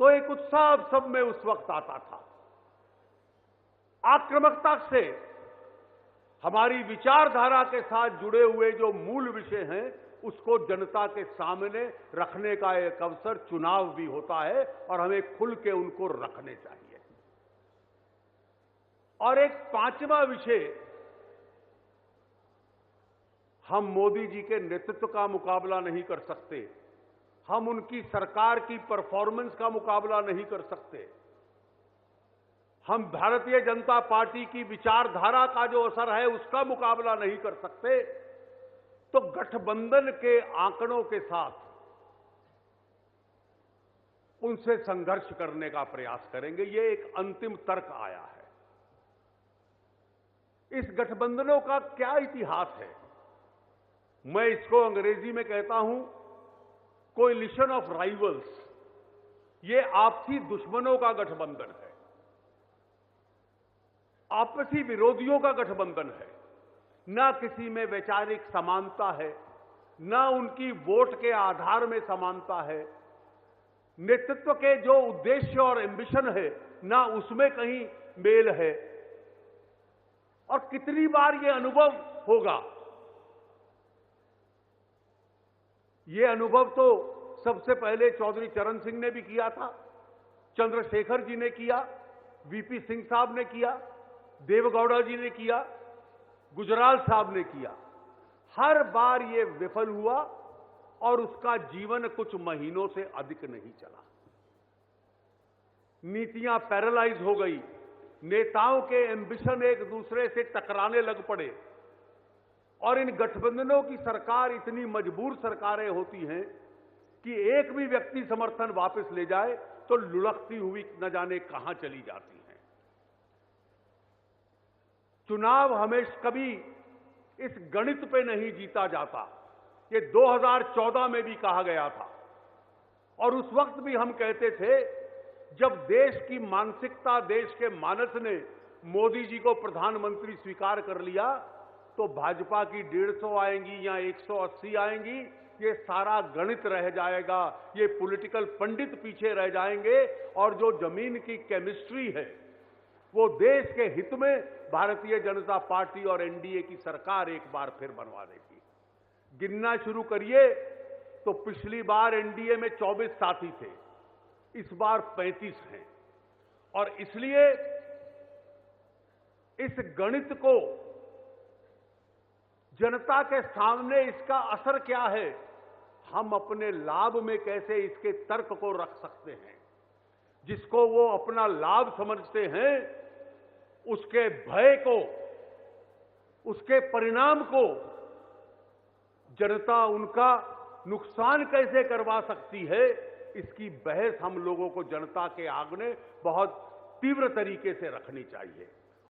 तो एक उत्साह सब में उस वक्त आता था। आक्रामकता से हमारी विचारधारा के साथ जुड़े हुए जो मूल विषय हैं, उसको जनता के सामने रखने का एक अवसर चुनाव भी होता है और हमें खुल के उनको रखने चाहिए। और एक पांचवा विषय, हम मोदी जी के नेतृत्व का मुकाबला नहीं कर सकते, हम उनकी सरकार की परफॉर्मेंस का मुकाबला नहीं कर सकते, हम भारतीय जनता पार्टी की विचारधारा का जो असर है उसका मुकाबला नहीं कर सकते, तो गठबंधन के आंकड़ों के साथ उनसे संघर्ष करने का प्रयास करेंगे। ये एक अंतिम तर्क आया है। इस गठबंधनों का क्या इतिहास है? मैं इसको अंग्रेजी में कहता हूं कोएलिशन ऑफ राइवल्स। ये आपसी दुश्मनों का गठबंधन है, आपसी विरोधियों का गठबंधन है। ना किसी में वैचारिक समानता है, ना उनकी वोट के आधार में समानता है, नेतृत्व के जो उद्देश्य और एम्बिशन है ना उसमें कहीं मेल है। और कितनी बार ये अनुभव होगा? ये अनुभव तो सबसे पहले चौधरी चरण सिंह ने भी किया था, चंद्रशेखर जी ने किया, वीपी सिंह साहब ने किया, देवेगौड़ा जी ने किया, गुजराल साहब ने किया। हर बार ये विफल हुआ और उसका जीवन कुछ महीनों से अधिक नहीं चला। नीतियां पैरालाइज हो गई, नेताओं के एम्बिशन एक दूसरे से टकराने लग पड़े और इन गठबंधनों की सरकार इतनी मजबूर सरकारें होती हैं कि एक भी व्यक्ति समर्थन वापस ले जाए तो लुढ़कती हुई न जाने कहां चली जाती हैं। चुनाव हमेशा कभी इस गणित पे नहीं जीता जाता। ये 2014 में भी कहा गया था और उस वक्त भी हम कहते थे, जब देश की मानसिकता, देश के मानस ने मोदी जी को प्रधानमंत्री स्वीकार कर लिया तो भाजपा की 150 आएंगी या 180 आएंगी, ये सारा गणित रह जाएगा, ये पॉलिटिकल पंडित पीछे रह जाएंगे और जो जमीन की केमिस्ट्री है वो देश के हित में भारतीय जनता पार्टी और एनडीए की सरकार एक बार फिर बनवा देगी। गिनना शुरू करिए तो पिछली बार एनडीए में 24 साथी थे, इस बार 35 हैं। और इसलिए इस गणित को जनता के सामने इसका असर क्या है, हम अपने लाभ में कैसे इसके तर्क को रख सकते हैं। जिसको वो अपना लाभ समझते हैं उसके भय को, उसके परिणाम को जनता उनका नुकसान कैसे करवा सकती है, इसकी बहस हम लोगों को जनता के आगे बहुत तीव्र तरीके से रखनी चाहिए।